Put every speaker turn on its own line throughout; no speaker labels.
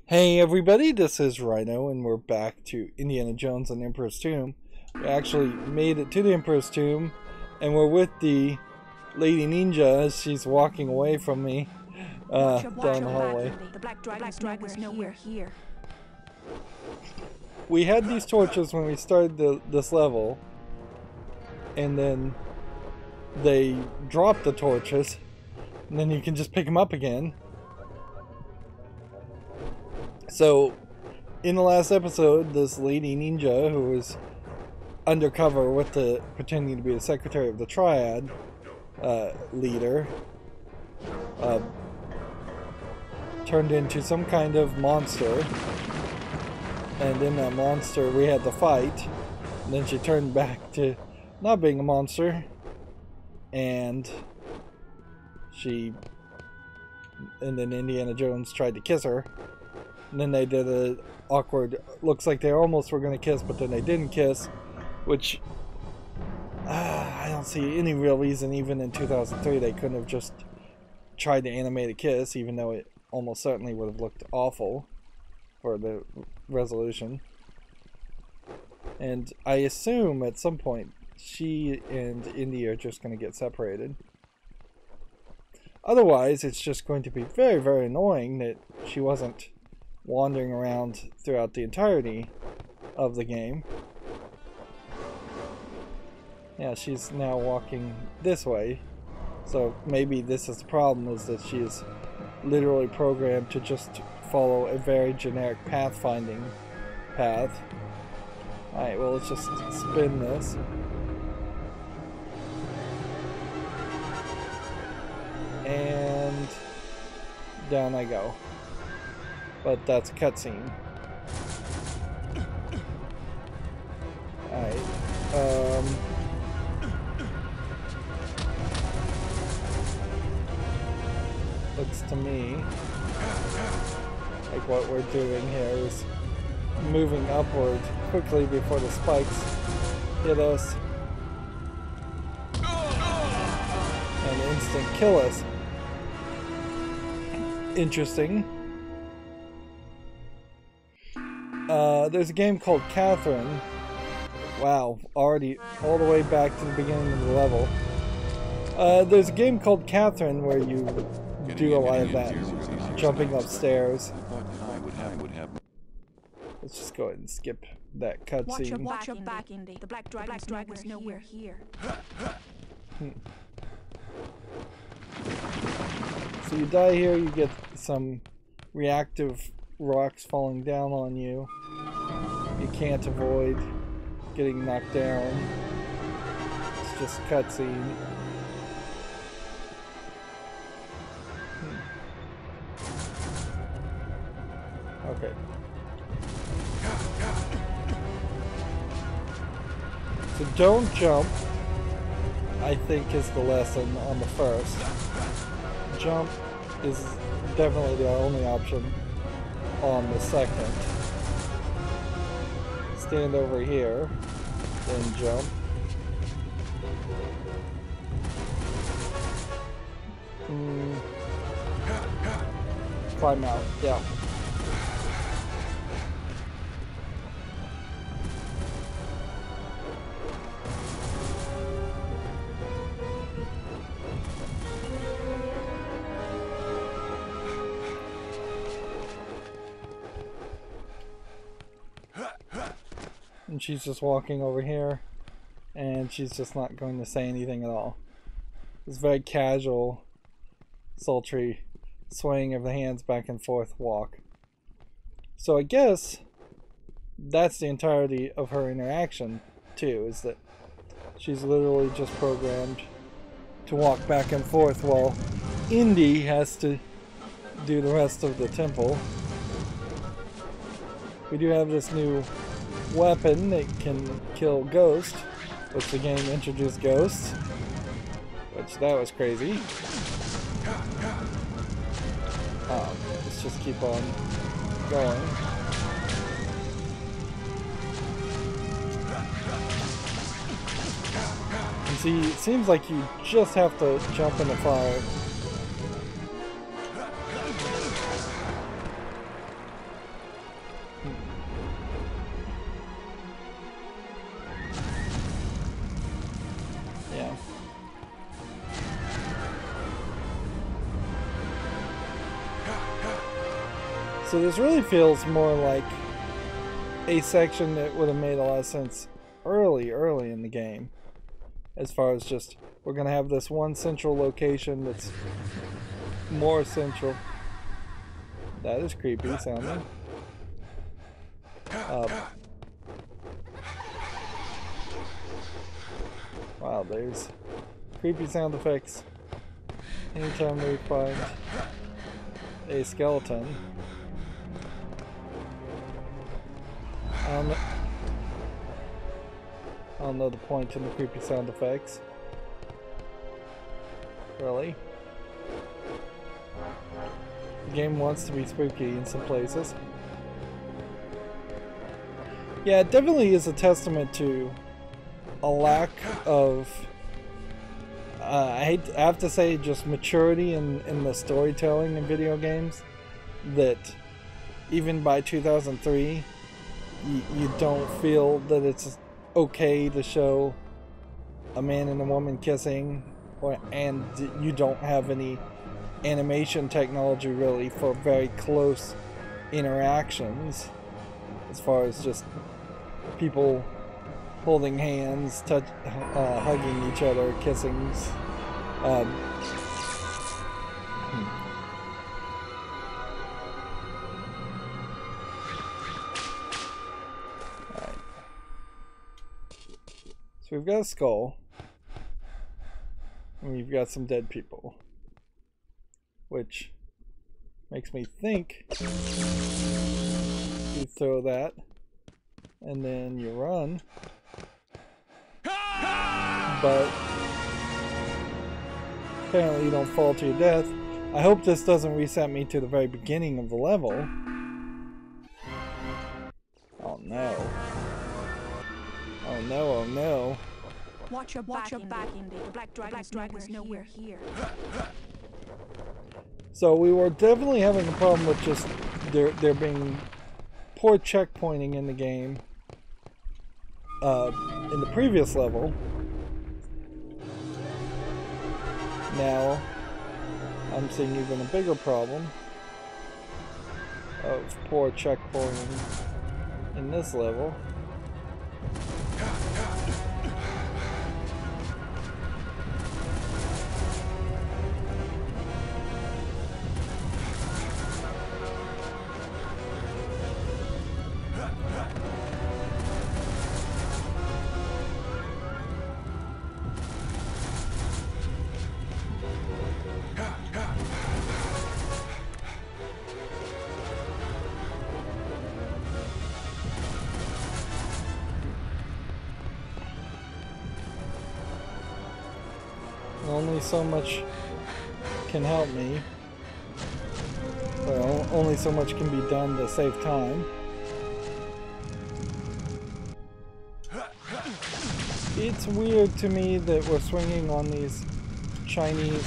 Hey everybody, this is Rydo, and we're back to Indiana Jones and the Emperor's Tomb. We actually made it to the Emperor's Tomb, and we're with the Lady Ninja as she's walking away from me down the hallway.
The black dragon's nowhere here.
We had these torches when we started this level, and then they dropped the torches, and then you can just pick them up again. So, in the last episode, this lady ninja who was undercover with pretending to be the secretary of the Triad leader turned into some kind of monster, and in that monster we had to fight, and then she turned back to not being a monster, and then Indiana Jones tried to kiss her. And then they did a awkward, looks like they almost were going to kiss, but then they didn't kiss, which I don't see any real reason, even in 2003, they couldn't have just tried to animate a kiss, even though it almost certainly would have looked awful for the resolution. And I assume at some point she and Indy are just going to get separated. Otherwise, it's just going to be very, very annoying that she wasn't wandering around throughout the entirety of the game. Yeah, she's now walking this way. So maybe this is the problem, is that she is literally programmed to just follow a very generic pathfinding path. Alright, well, let's just spin this. And down I go. But that's a cutscene. Alright. Looks to me like what we're doing here is moving upward quickly before the spikes hit us and instant kill us. Interesting. There's a game called Catherine. Wow, already all the way back to the beginning of the level. There's a game called Catherine where you do a lot of that, jumping upstairs. Let's just go ahead and skip that cutscene.
Watch your back, Indy. The black dragon's nowhere here.
So you die here, you get some reactive rocks falling down on you. You can't avoid getting knocked down. It's just cutscene. Okay. So don't jump, I think, is the lesson on the first. Jump is definitely the only option on the second. Stand over here, then jump. Climb out, yeah. And she's just walking over here, and she's just not going to say anything at all. It's very casual, sultry swaying of the hands back and forth walk. So I guess that's the entirety of her interaction too, is that she's literally just programmed to walk back and forth while Indy has to do the rest of the temple. We do have this new weapon that can kill ghosts, which the game introduced ghosts, which that was crazy. Let's just keep on going. And see, it seems like you just have to jump in the fire So this really feels more like a section that would have made a lot of sense early in the game. As far as just, we're going to have this one central location that's more central. That is creepy sounding. Wow, there's creepy sound effects anytime we find a skeleton. I don't know the point in the creepy sound effects. Really? The game wants to be spooky in some places. Yeah, it definitely is a testament to a lack of, I have to say, just maturity in the storytelling in video games. That even by 2003, you don't feel that it's okay to show a man and a woman kissing, and you don't have any animation technology really for very close interactions, as far as just people holding hands, hugging each other, kissing. Alright. So we've got a skull, and we've got some dead people, which makes me think you throw that and then you run, but apparently you don't fall to your death. I hope this doesn't reset me to the very beginning of the level. Oh no. Oh no, oh no.
Watch your back, Indy. The black dragon's nowhere here.
So we were definitely having a problem with just there being poor checkpointing in the game in the previous level. Now I'm seeing even a bigger problem of poor checkpointing in this level. Only so much can help me. Well, only so much can be done to save time. It's weird to me that we're swinging on these Chinese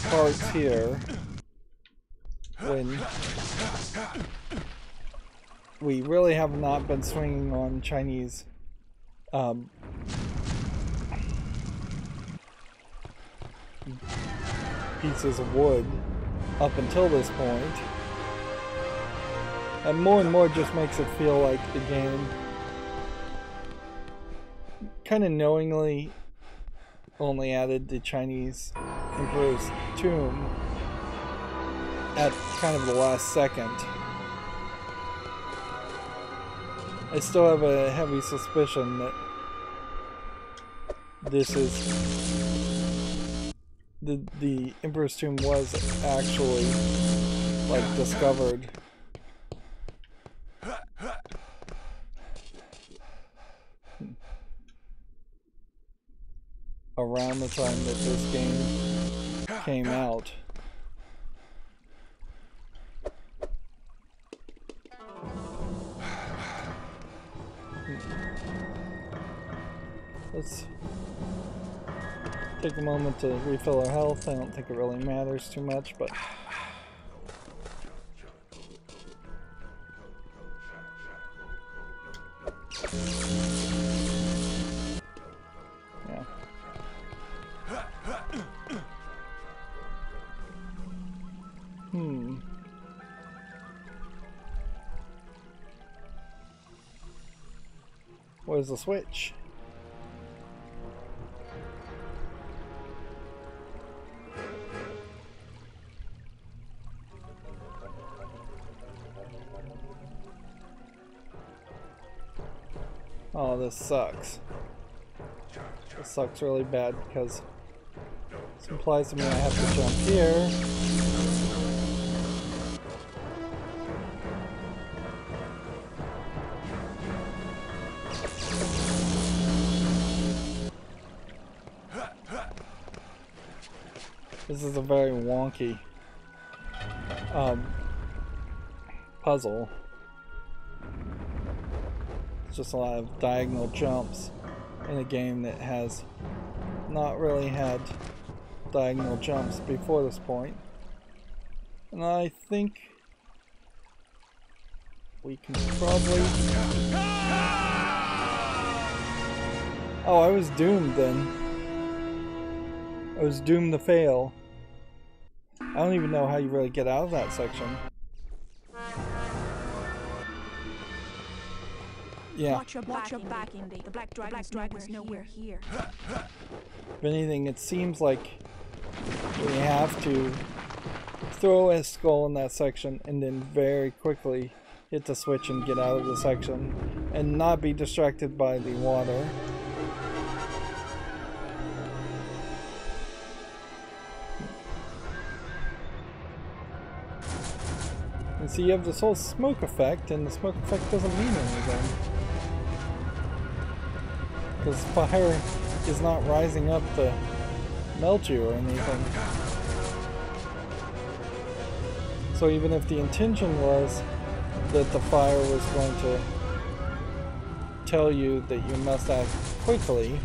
parts here when we really have not been swinging on Chinese pieces of wood up until this point. And more just makes it feel like the game kind of knowingly only added the Chinese Emperor's tomb at kind of the last second. I still have a heavy suspicion that this is the Emperor's tomb was actually like discovered around the time that this game came out. Let's take a moment to refill our health. I don't think it really matters too much, but yeah. Where's the switch? Oh, this sucks. This sucks really bad because this implies to me I have to jump here. This is a very wonky puzzle. It's just a lot of diagonal jumps in a game that has not really had diagonal jumps before this point. And I think we can probably... Oh, I was doomed then. I was doomed to fail. I don't even know how you really get out of that section. Yeah.
Watch your back, Indy. The black dragon's nowhere here.
If anything, it seems like we have to throw a skull in that section and then very quickly hit the switch and get out of the section and not be distracted by the water. And so you have this whole smoke effect, and the smoke effect doesn't mean anything. Because fire is not rising up to melt you or anything. So even if the intention was that the fire was going to tell you that you must act quickly,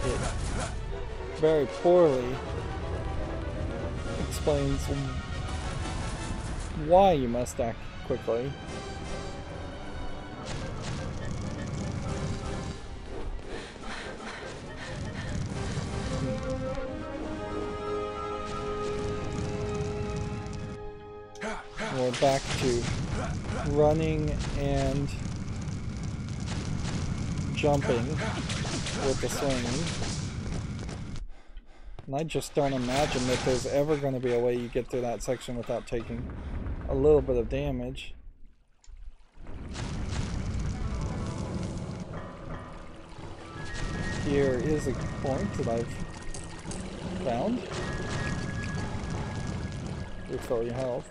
it very poorly explains why you must act quickly. We're back to running and jumping with the swinging. And I just don't imagine that there's ever going to be a way you get through that section without taking a little bit of damage. Here is a point that I've found. Refill your health.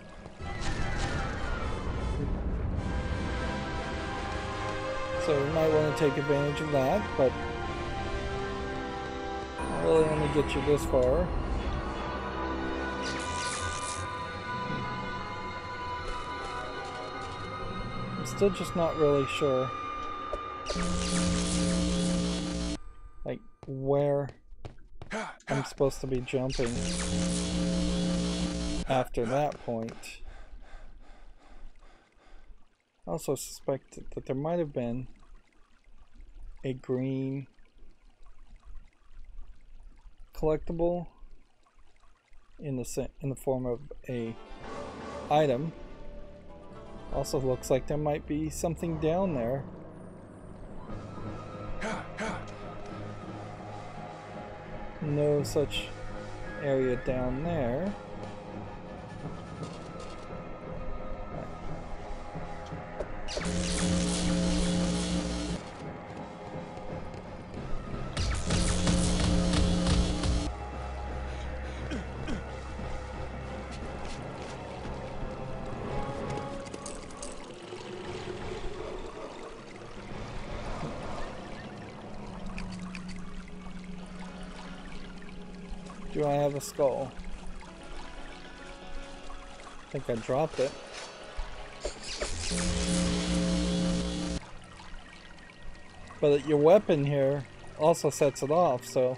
So you might want to take advantage of that, but I'll really only get you this far. I'm still just not really sure, like, where I'm supposed to be jumping after that point. I also suspect that there might have been a green collectible in the form of a item. Also looks like there might be something down there. No such area down there. Do I have a skull? I think I dropped it. But your weapon here also sets it off, so...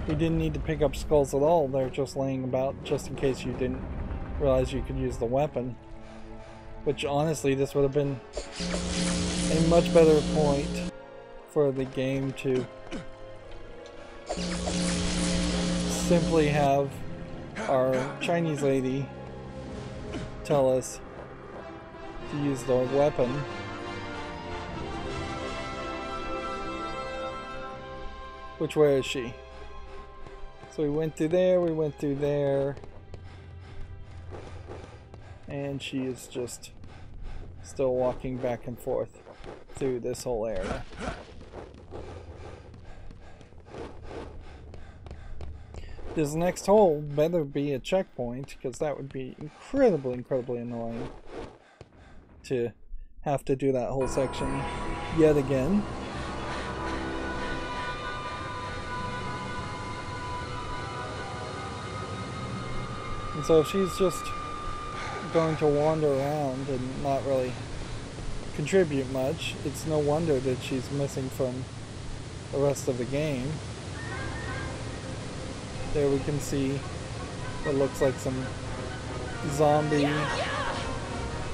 We didn't need to pick up skulls at all. They're just laying about just in case you didn't realize you could use the weapon. Which honestly, this would have been a much better point for the game to simply have our Chinese lady tell us to use the weapon. Which way is she? So we went through there, and she is just still walking back and forth through this whole area. This next hole better be a checkpoint, because that would be incredibly annoying to have to do that whole section yet again. And so if she's just going to wander around and not really contribute much, it's no wonder that she's missing from the rest of the game. There we can see what looks like some zombie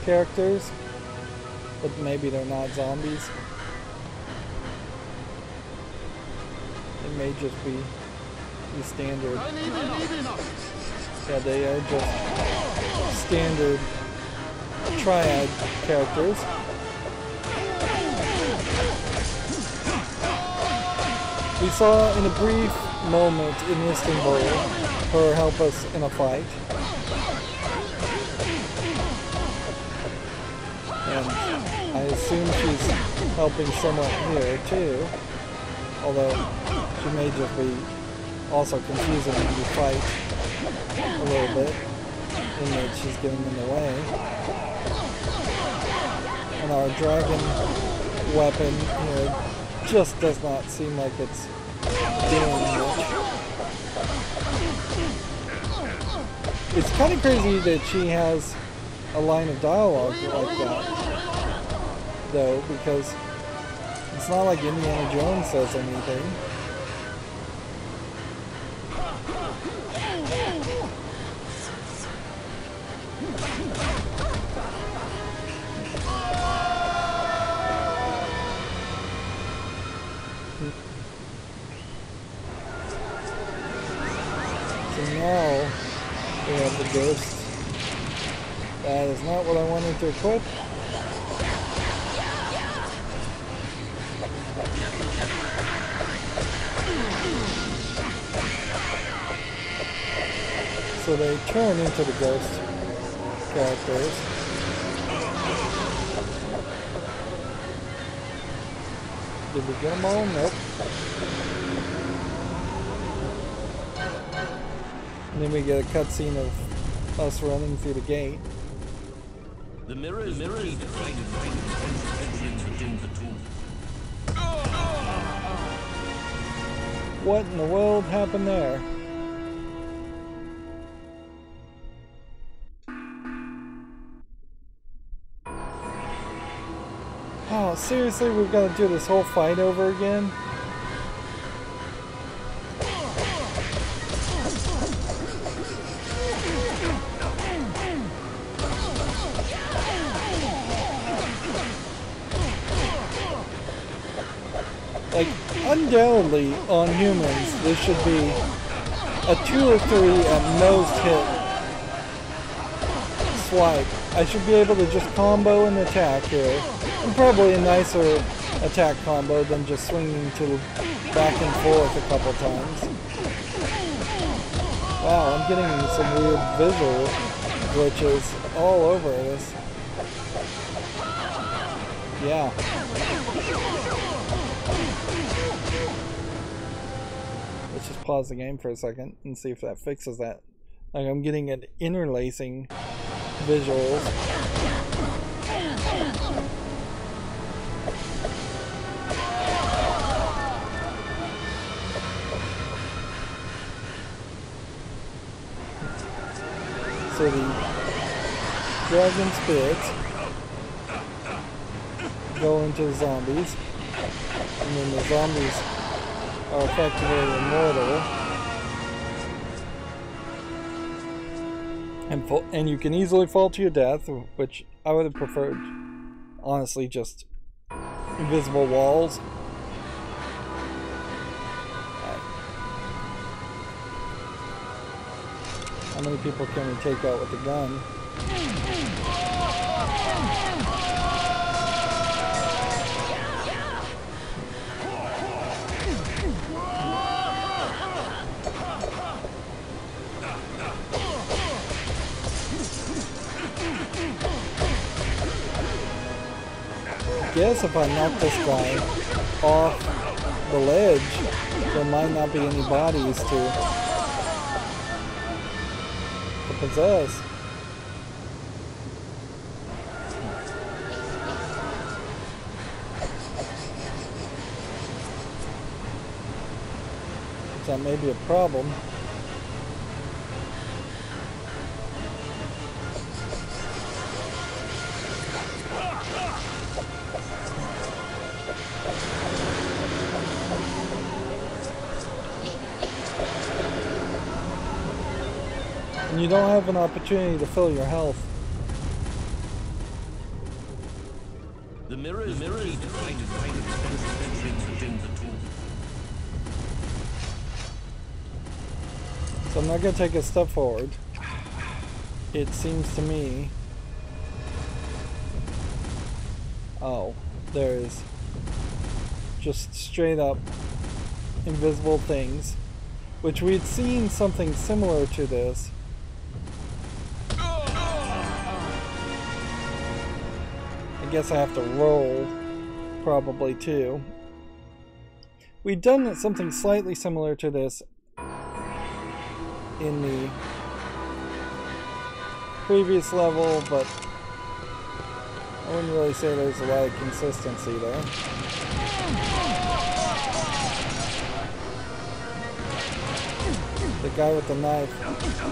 characters, but maybe they're not zombies. It may just be the standard. Yeah, they are just standard triad characters. We saw in a brief moment in Istanbul her help us in a fight. And I assume she's helping somewhat here too. Although she may just be also confusing when you fight a little bit, in that she's getting in the way. And our dragon weapon here just does not seem like it's doing much. It's kind of crazy that she has a line of dialogue like that, though, because it's not like Indiana Jones says anything. Now we have the ghost. That is not what I wanted to equip. So they turn into the ghost characters. Did we get them all? Nope. And then we get a cutscene of us running through the gate.
The mirror is entrance within the tomb.
What in the world happened there? Oh, seriously, we've got to do this whole fight over again? Like, undoubtedly, on humans, this should be a 2 or 3 at most hit swipe. I should be able to just combo and attack here. And probably a nicer attack combo than just swinging to back and forth a couple times. Wow, I'm getting some weird visual glitches all over this. Yeah. Let's just pause the game for a second and see if that fixes that. Like, I'm getting an interlacing visuals. So the dragon spirits go into the zombies, and then the zombies are effectively immortal. And you can easily fall to your death, which I would have preferred, honestly, just invisible walls. How many people can we take out with the gun? I guess if I knock this guy off the ledge, there might not be any bodies to possess. That may be a problem. And you don't have an opportunity to fill your health.
The mirror is key to fight within the tomb.
So I'm not going to take a step forward. It seems to me... Oh, there's just straight up invisible things, which we'd seen something similar to this. I guess I have to roll, probably too. We'd done something slightly similar to this in the previous level, but I wouldn't really say there's a lot of consistency there. The guy with the knife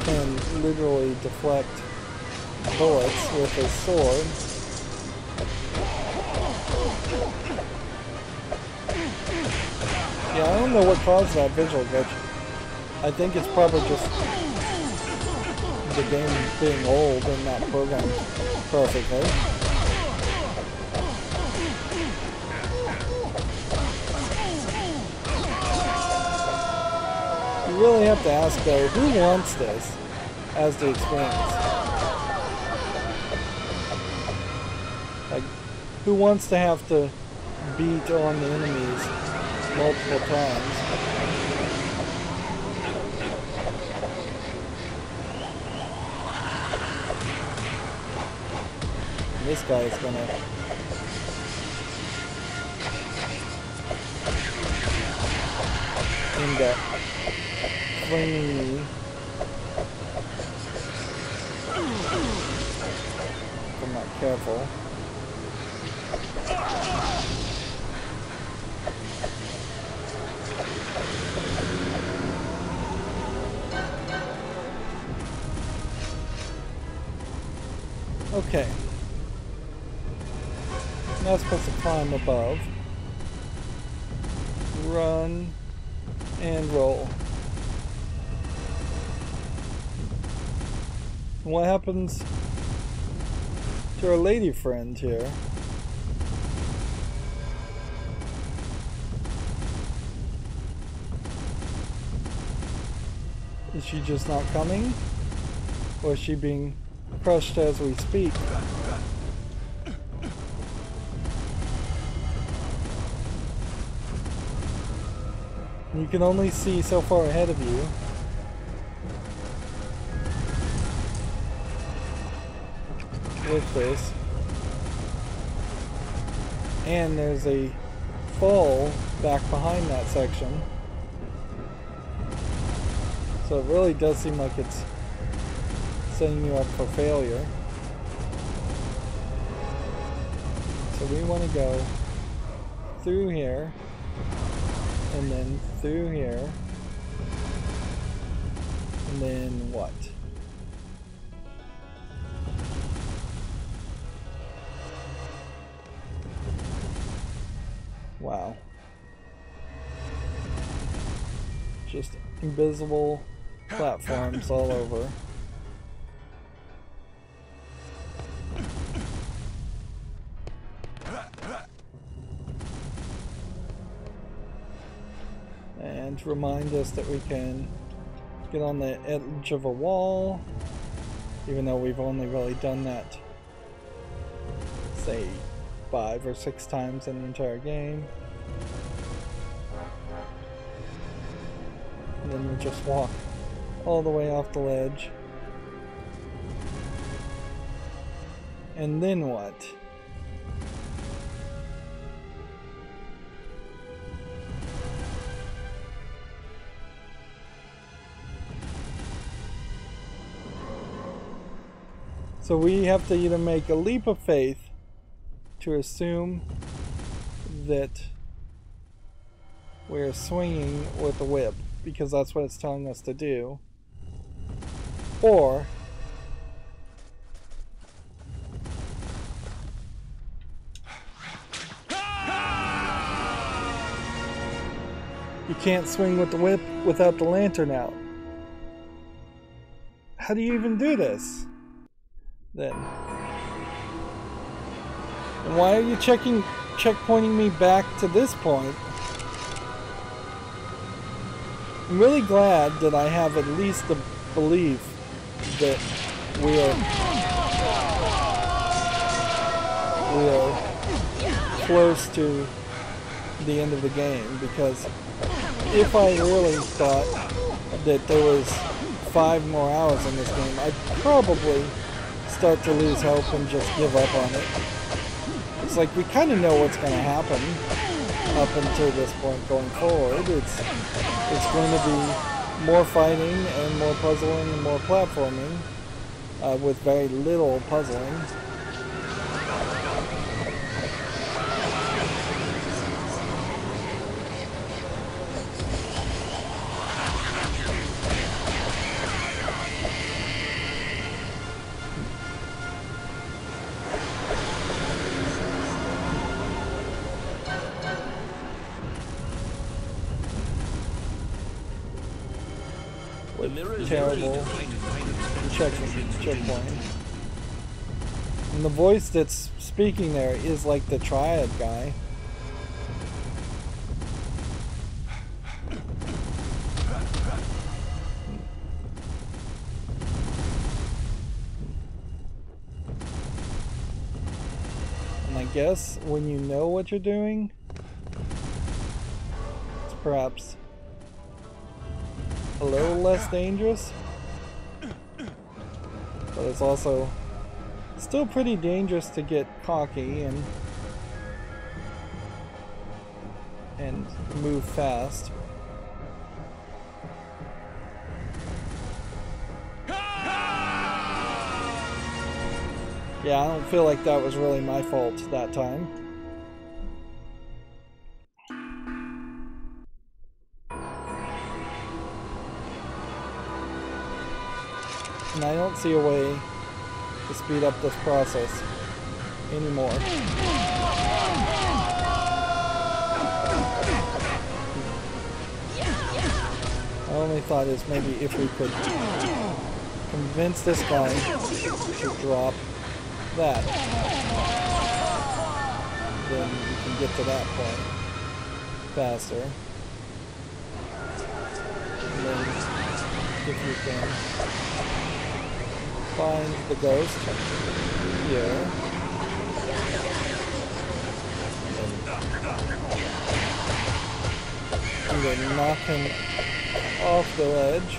can literally deflect bullets with his sword. Yeah, I don't know what caused that visual glitch. I think it's probably just the game being old and not programmed perfectly. You really have to ask though, who wants this as the experience? Like, who wants to have to beat on the enemies multiple times? And this guy is gonna end up flinging me if I'm not careful. Okay. Now supposed to climb above. Run and roll. What happens to our lady friend here? Is she just not coming? Or is she being crushed as we speak? You can only see so far ahead of you. With this. And there's a fall back behind that section. So it really does seem like it's setting you up for failure. So we want to go through here, and then through here, and then what? Wow. Just invisible platforms all over. And remind us that we can get on the edge of a wall, even though we've only really done that, say, 5 or 6 times in the entire game. And then we just walk all the way off the ledge. And then what? So we have to either make a leap of faith to assume that we're swinging with the whip, because that's what it's telling us to do, or you can't swing with the whip without the lantern out. How do you even do this then? And why are you checkpointing me back to this point? I'm really glad that I have at least the belief that we are close to the end of the game, because if I really thought that there was 5 more hours in this game, I'd probably start to lose hope and just give up on it. It's like we kind of know what's going to happen up until this point going forward. It's going to be more fighting and more puzzling and more platforming with very little puzzling. Terrible checkpoint. And the voice that's speaking there is like the triad guy. And I guess when you know what you're doing, it's perhaps a little less dangerous, but it's also still pretty dangerous to get cocky and move fast. Yeah, I don't feel like that was really my fault that time. And I don't see a way to speed up this process anymore. My only thought is maybe if we could convince this guy to drop that, then we can get to that point faster. And then if you can find the ghost here. And then knock him off the ledge.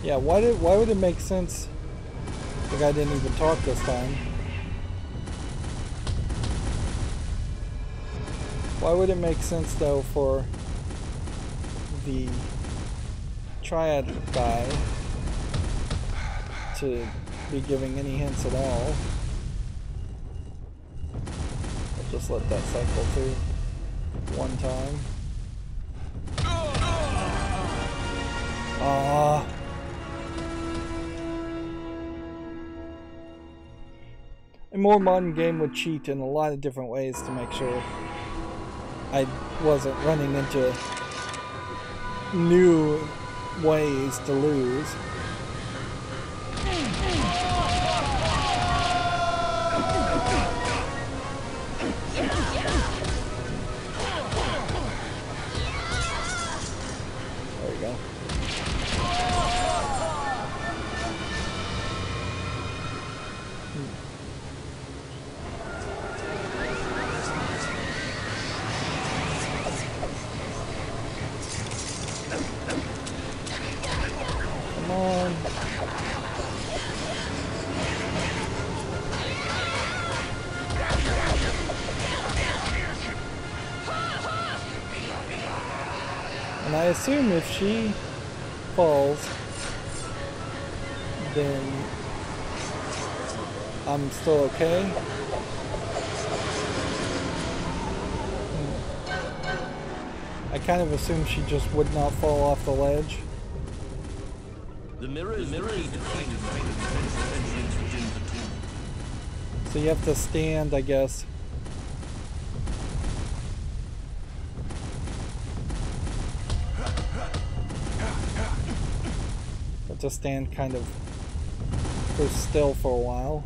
Yeah, why would it make sense? The guy didn't even talk this time. Why would it make sense though for the triad guy to be giving any hints at all? I'll just let that cycle through one time. A more modern game would cheat in a lot of different ways to make sure I wasn't running into new ways to lose. There we go. Come on. And I assume if she falls, then I'm still okay. I kind of assume she just would not fall off the ledge.
The mirror is key to finding defenses within the tomb.
So you have to stand, I guess. Have to stand kind of for still for a while.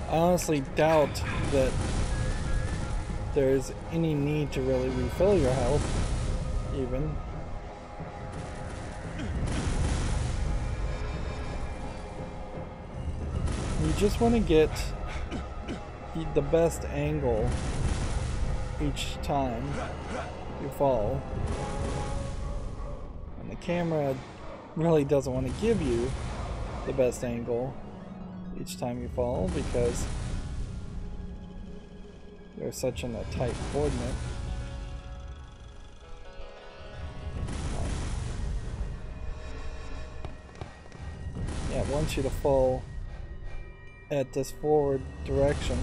I honestly doubt that there's any need to really refill your health, even. You just want to get the best angle each time you fall. And the camera really doesn't want to give you the best angle each time you fall because you're such in a tight coordinate. Yeah, it wants you to fall at this forward direction.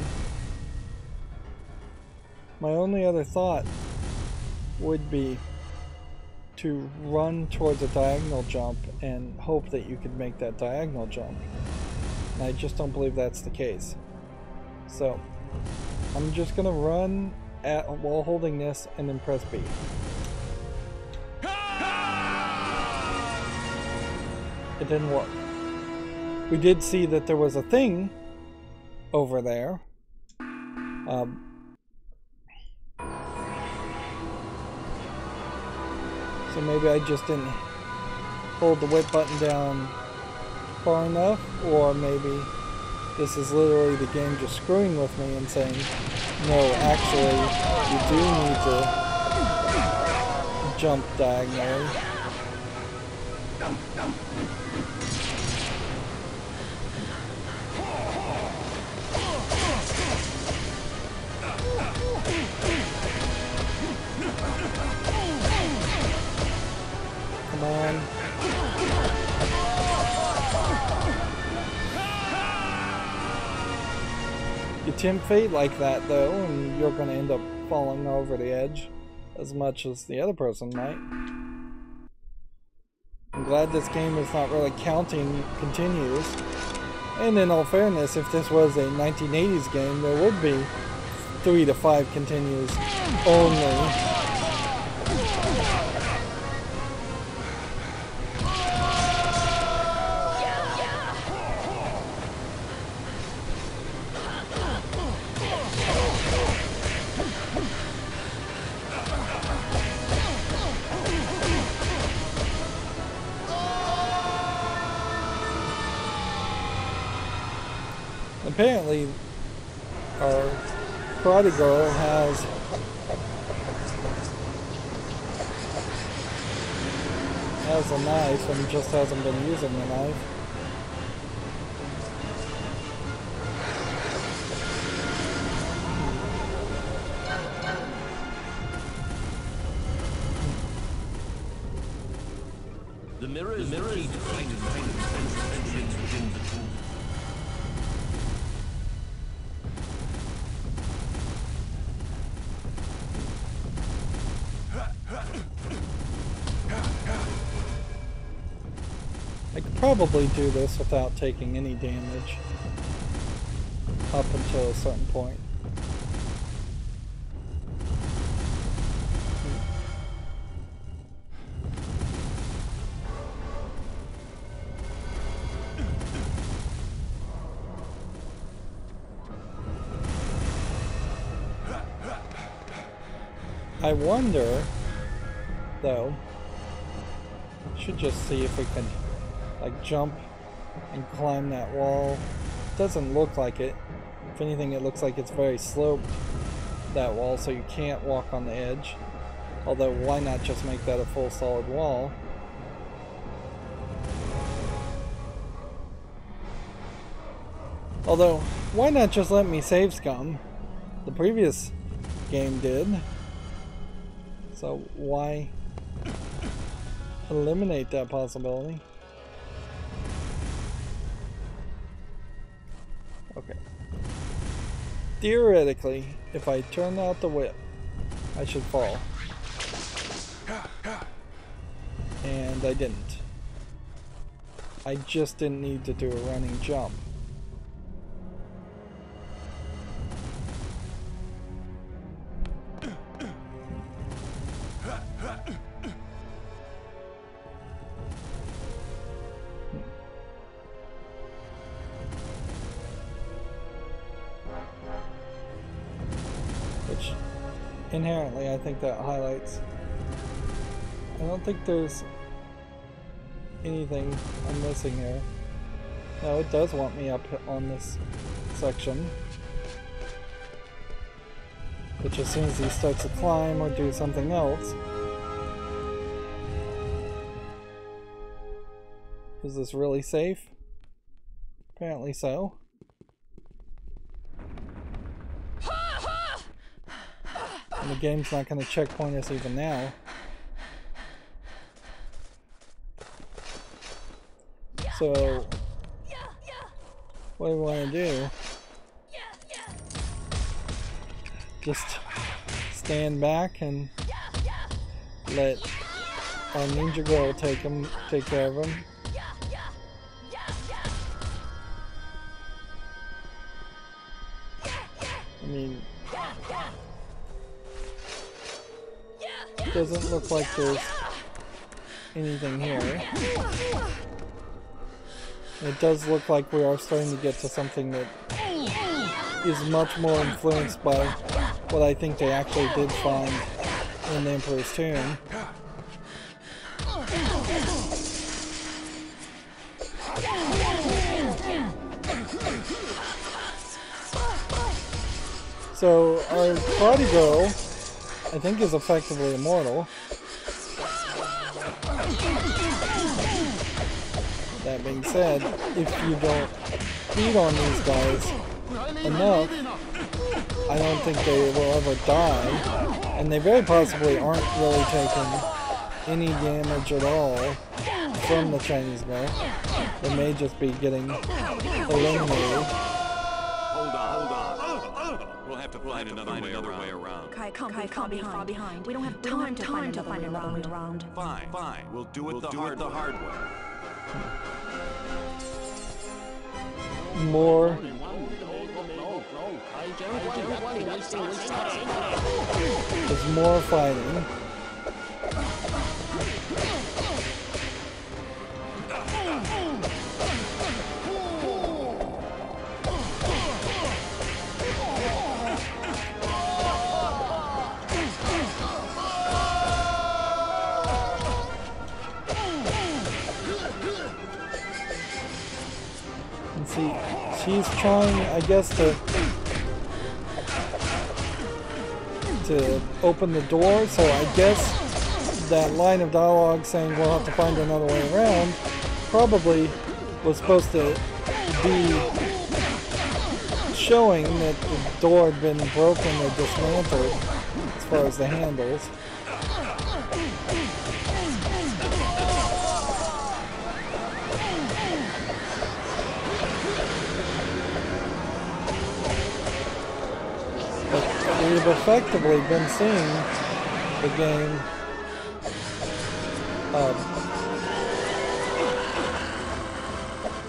My only other thought would be to run towards a diagonal jump and hope that you could make that diagonal jump. And I just don't believe that's the case. So I'm just gonna run while holding this and then press B. It didn't work. We did see that there was a thing over there. So maybe I just didn't hold the whip button down far enough, or maybe this is literally the game just screwing with me and saying, no, actually, you do need to jump diagonally. Come on. You tempt fate like that though, and you're going to end up falling over the edge as much as the other person might. I'm glad this game is not really counting continues. And in all fairness, if this was a 1980s game, there would be 3 to 5 continues only. Apparently, our karate girl has a knife and just hasn't been using the knife.
The mirror is key to finding defenses within the tomb.
I could probably do this without taking any damage. up until a certain point. I wonder, though, should just see if we can like jump and climb that wall. Doesn't look like it. If anything, it looks like it's very sloped, that wall, so you can't walk on the edge. Although, why not just make that a full solid wall? Although, why not just let me save scum? The previous game did. So why eliminate that possibility? Okay. Theoretically, if I turn out the whip, I should fall. And I didn't. I just didn't need to do a running jump. Inherently, I think that highlights. I don't think there's anything I'm missing here. No, it does want me up on this section. Which, as soon as he starts to climb or do something else. Is this really safe? Apparently so. And the game's not going to checkpoint us even now. So, what do we want to do? Just stand back and let our ninja girl take care of him. I mean, it doesn't look like there's anything here. It does look like we are starting to get to something that is much more influenced by what I think they actually did find in the Emperor's Tomb. So our party girl, I think, is effectively immortal. That being said, if you don't feed on these guys enough, I don't think they will ever die. And they very possibly aren't really taking any damage at all from the Chinese girl. They may just be getting eliminated.
Hold on. We'll have to find another way around.
Kai can't be far behind. We don't have time to find another way around.
Fine. We'll do it the hard way.
More. There's more fighting. See, she's trying, I guess, to open the door, so I guess that line of dialogue saying we'll have to find another way around probably was supposed to be showing that the door had been broken or dismantled as far as the handles. We've effectively been seeing the game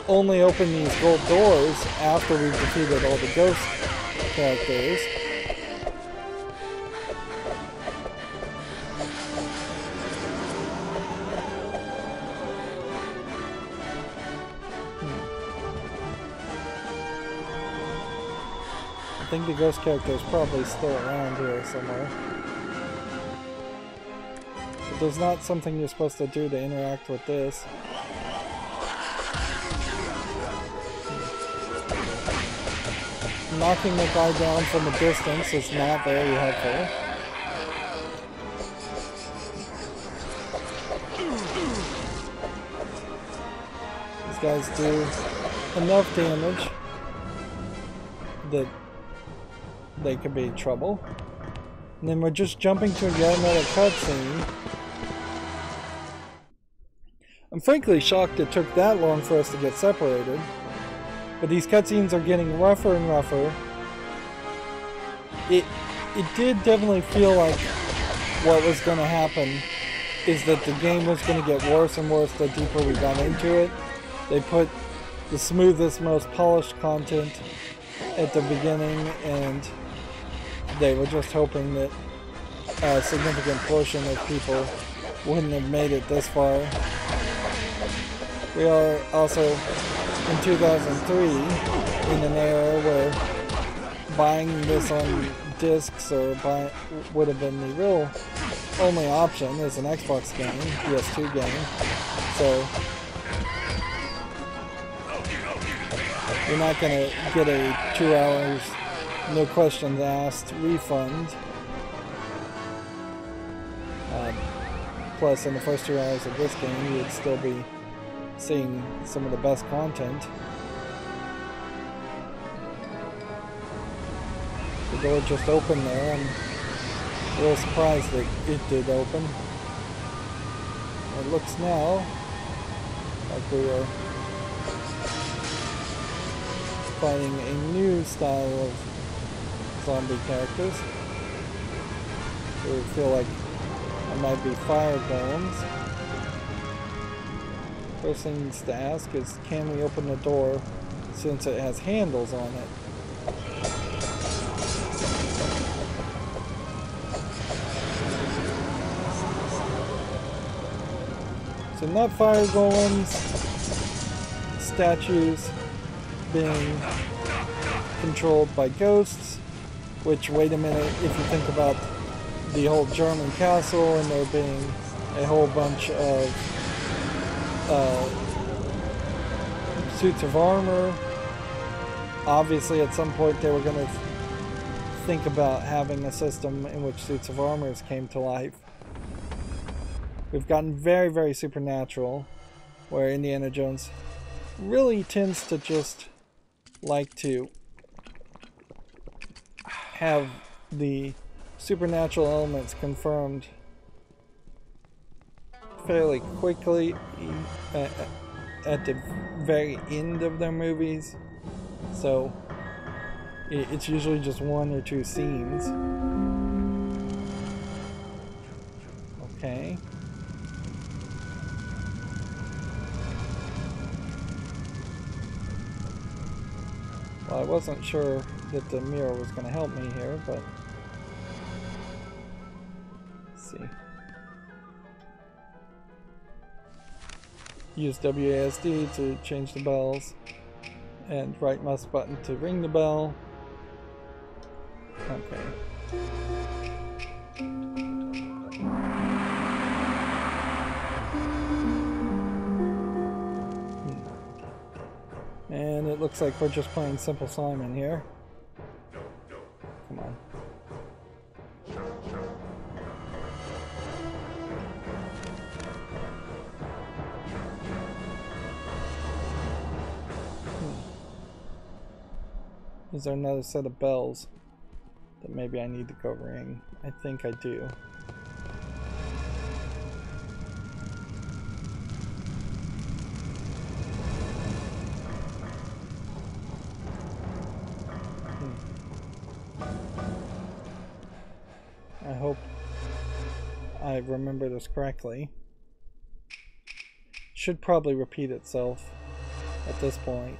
only open these gold doors after we've defeated all the ghost characters. I think the ghost character is probably still around here somewhere. But there's not something you're supposed to do to interact with this. Knocking the guy down from a distance is not very helpful. These guys do enough damage that they could be in trouble. And then we're just jumping to yet another cutscene. I'm frankly shocked it took that long for us to get separated. But these cutscenes are getting rougher and rougher. It did definitely feel like what was going to happen is that the game was going to get worse and worse the deeper we got into it. They put the smoothest, most polished content at the beginning, and they were just hoping that a significant portion of people wouldn't have made it this far. We are also in 2003 in an era where buying this on discs or would have been the real only option as an Xbox game, PS2 game. So you're not going to get a 2 hours, no questions asked refund. Plus, in the first 2 hours of this game, you would still be seeing some of the best content. The door just opened there. I'm a little surprised that it did open. It looks now like we are fighting a new style of zombie characters. So we feel like it might be fire golems. First things to ask is, can we open the door since it has handles on it? So not fire golems, statues being controlled by ghosts, which, wait a minute, if you think about the whole German castle and there being a whole bunch of suits of armor, obviously at some point they were going to think about having a system in which suits of armor came to life. We've gotten very, very supernatural, where Indiana Jones really tends to just like to have the supernatural elements confirmed fairly quickly at the very end of their movies. So it's usually just 1 or 2 scenes. Okay. Well, I wasn't sure that the mirror was going to help me here, but let's see. Use WASD to change the bells, and right mouse button to ring the bell. Okay. And it looks like we're just playing Simple Simon here. Come on. Is there another set of bells that maybe I need to go ring? I think I do. I hope I remember this correctly. Should probably repeat itself at this point.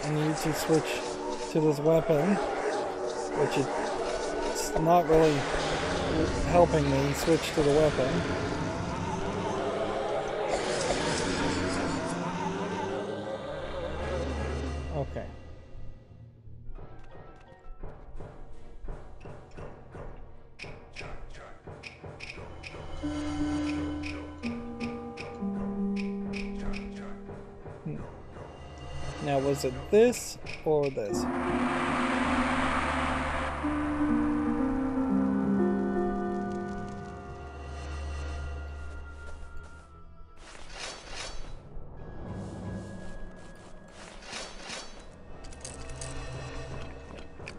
I need to switch to this weapon, which it's not really helping me switch to the weapon. Okay. Now, was it this or this?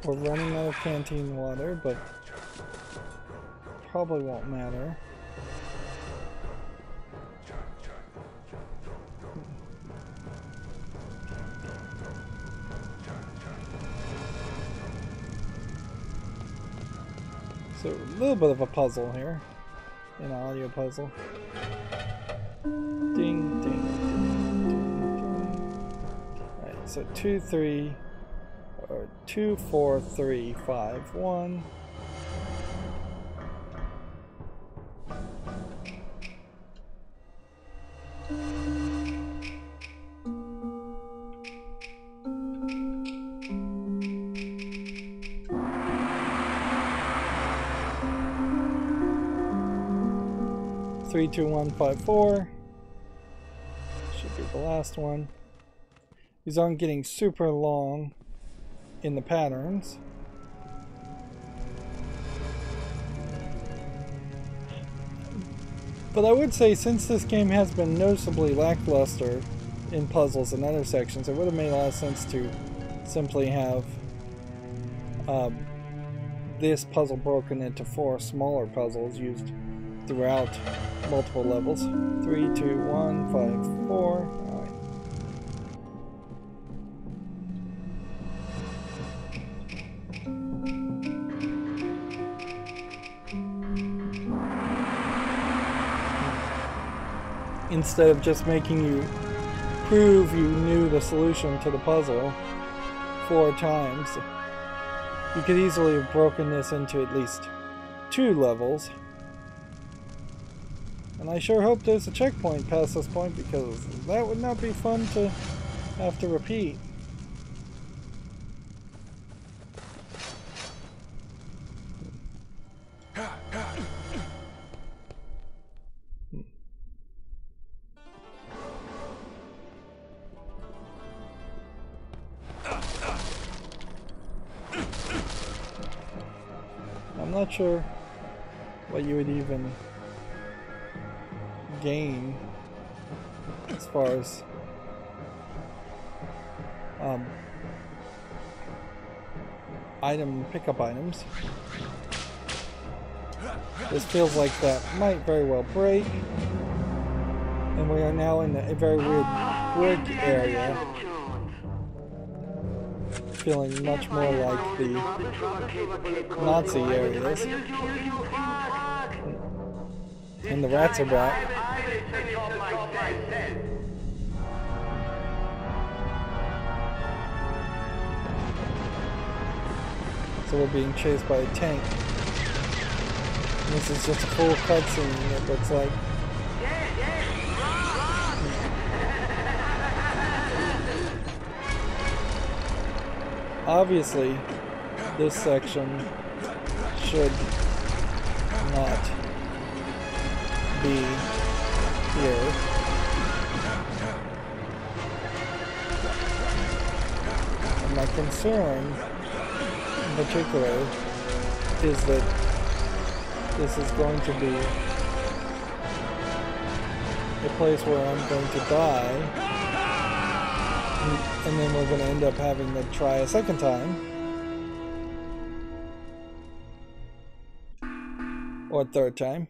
We're running out of canteen water, but probably won't matter. So a little bit of a puzzle here, an audio puzzle. Ding, ding, ding, ding, ding. Alright, so 2, 3, or 2, 4, 3, 5, 1. Three, 2, 1, 5, 4. Should be the last one. These aren't getting super long in the patterns. But I would say, since this game has been noticeably lackluster in puzzles and other sections, it would have made a lot of sense to simply have this puzzle broken into 4 smaller puzzles used throughout multiple levels. 3, 2, 1, 5, 4. All right. Instead of just making you prove you knew the solution to the puzzle 4 times, you could easily have broken this into at least 2 levels. And I sure hope there's a checkpoint past this point, because that would not be fun to have to repeat. I'm not sure what you would even gain as far as pickup items. This feels like that might very well break, and we are now in a very weird brick area, feeling much more like the Nazi areas. And the rats are back. So we're being chased by a tank. And this is just a full cutscene, it looks like. Obviously, this section should not be here. And my concern in particular is that this is going to be a place where I'm going to die, and then we're going to end up having to try a second time. Or third time.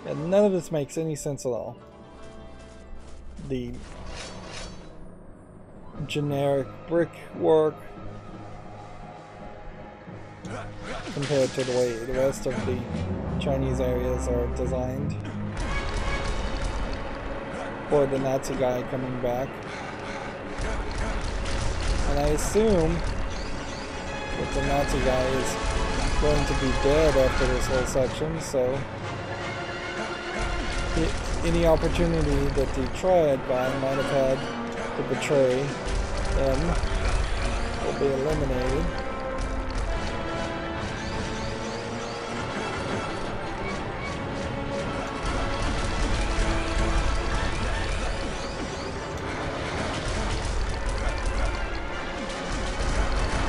And none of this makes any sense at all. The generic brickwork compared to the way the rest of the Chinese areas are designed. Or the Nazi guy coming back. And I assume that the Nazi guy is going to be dead after this whole section, so any opportunity that the triad guy might have had to betray him will be eliminated.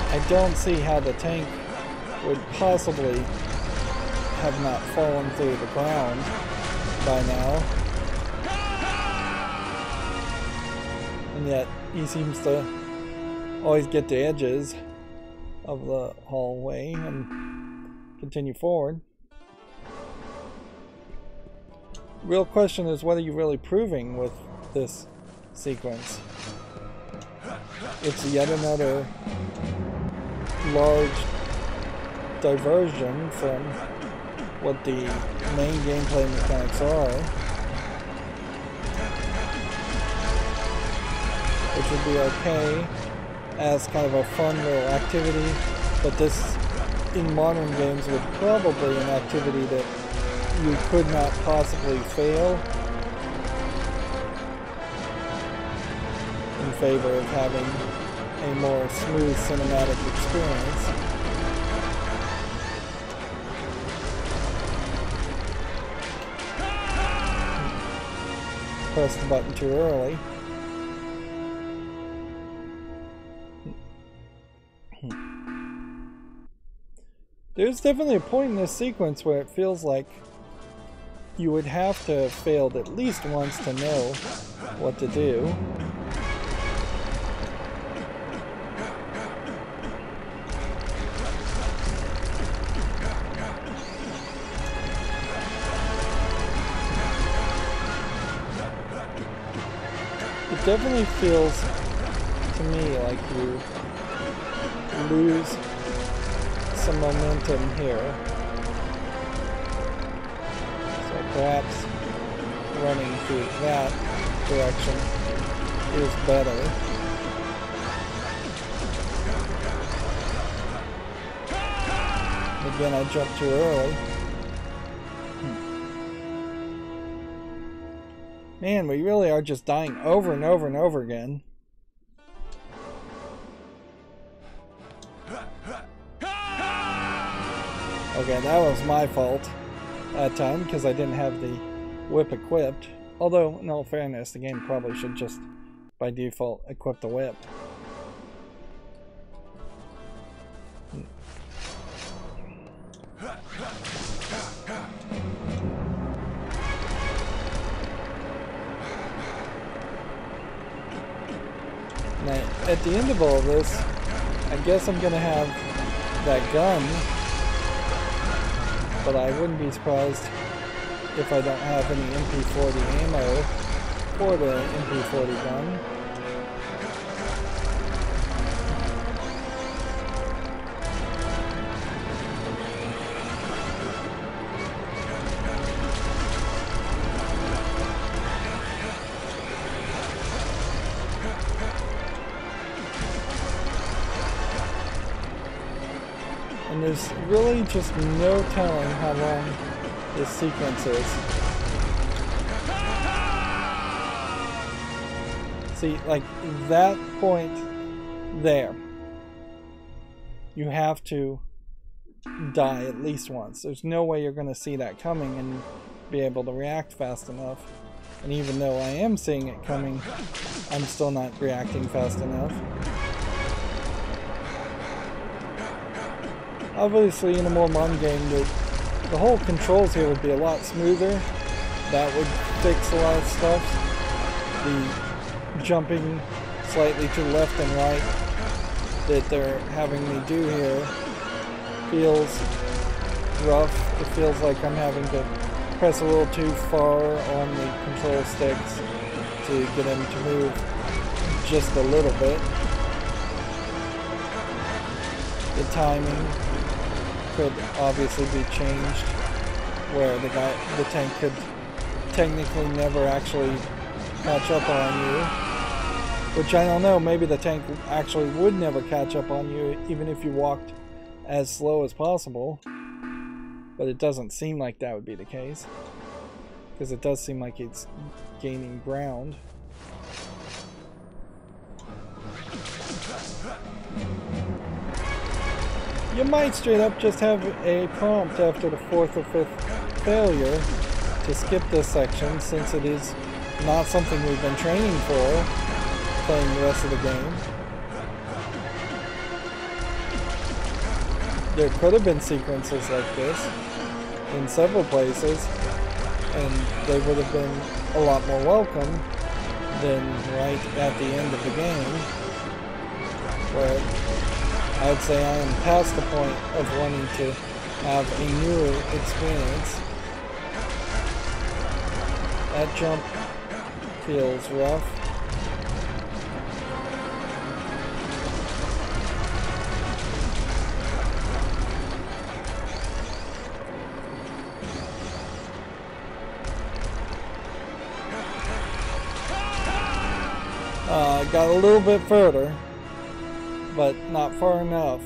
I don't see how the tank would possibly have not fallen through the ground by now. And yet he seems to always get the edges of the hallway and continue forward. Real question is, what are you really proving with this sequence? It's yet another large diversion from what the main gameplay mechanics are, which would be okay as kind of a fun little activity, but this in modern games would probably an activity that you could not possibly fail in favor of having a more smooth cinematic experience. Press the button too early. There's definitely a point in this sequence where it feels like you would have to have failed at least once to know what to do. It definitely feels to me like you lose some momentum here. So perhaps running through that direction is better. And again, I jumped too early. Man, we really are just dying over and over and over again. Okay, that was my fault that time because I didn't have the whip equipped. Although, in all fairness, the game probably should just, by default, equip the whip. Now, at the end of all of this, I guess I'm gonna have that gun, but I wouldn't be surprised if I don't have any MP40 ammo for the MP40 gun. And there's really just no telling how long this sequence is. See, like that point there, you have to die at least once. There's no way you're going to see that coming and be able to react fast enough. And even though I am seeing it coming, I'm still not reacting fast enough. Obviously, in a more modern game, the whole controls here would be a lot smoother. That would fix a lot of stuff. The jumping slightly to the left and right that they're having me do here feels rough. It feels like I'm having to press a little too far on the control sticks to get him to move just a little bit. The timing could obviously be changed, where the tank could technically never actually catch up on you. Which I don't know, maybe the tank actually would never catch up on you even if you walked as slow as possible. But it doesn't seem like that would be the case, because it does seem like it's gaining ground. You might straight up just have a prompt after the 4th or 5th failure to skip this section, since it is not something we've been training for playing the rest of the game. There could have been sequences like this in several places, and they would have been a lot more welcome than right at the end of the game, where I'd say I am past the point of wanting to have a newer experience. That jump feels rough. Got a little bit further, but not far enough.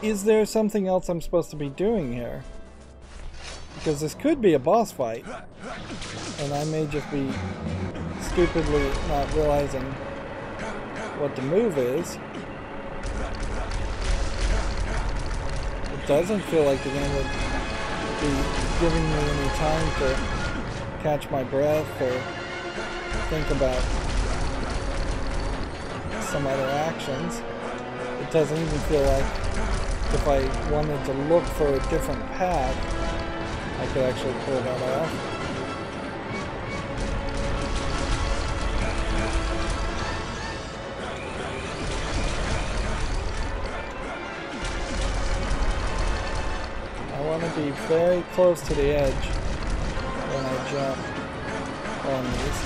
Is there something else I'm supposed to be doing here? Because this could be a boss fight, and I may just be stupidly not realizing what the move is. It doesn't feel like the game would be giving me any time to catch my breath or think about some other actions. It doesn't even feel like if I wanted to look for a different path, I could actually pull that off. I want to be very close to the edge when I jump on these.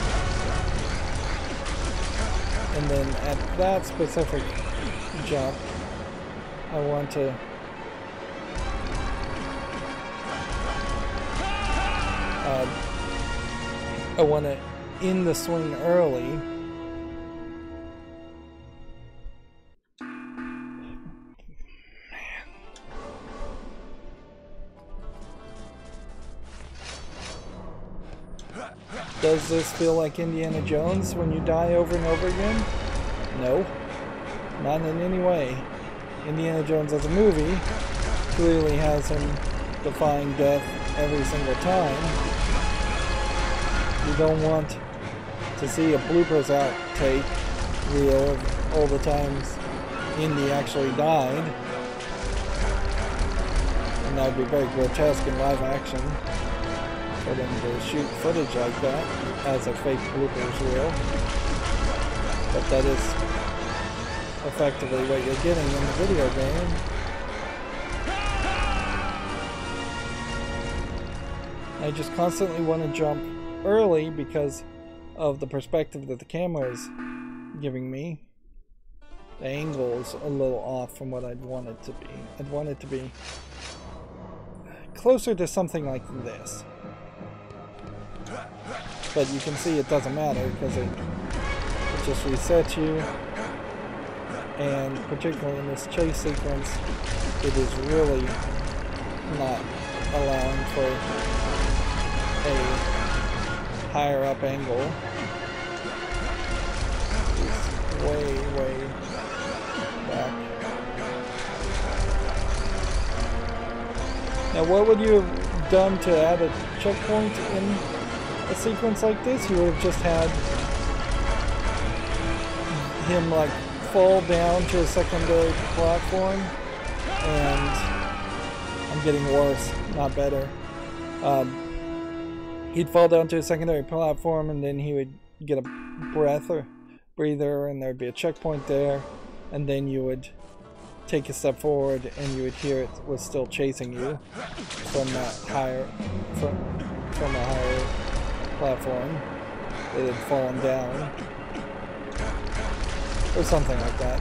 And then at that specific jump, I want to end the swing early. Does this feel like Indiana Jones when you die over and over again? No, not in any way. Indiana Jones as a movie clearly has him defying death every single time. You don't want to see a bloopers outtake reel of all the times Indy actually died. And that would be very grotesque in live action for them to shoot footage like that as a fake bloopers reel. But that is effectively what you're getting in the video game. I just constantly want to jump early because of the perspective that the camera is giving me. The angle is a little off from what I'd want it to be. I'd want it to be closer to something like this. But you can see it doesn't matter because it just resets you. And particularly in this chase sequence, it is really not allowing for a higher up angle. It's way back. Now what would you have done to add a checkpoint in a sequence like this? You would have just had him like fall down to a secondary platform, and I'm getting worse, not better. He'd fall down to a secondary platform, and then he would get a breather, and there'd be a checkpoint there, and then you would take a step forward and you would hear it was still chasing you from that higher from a higher platform. It had fallen down or something like that.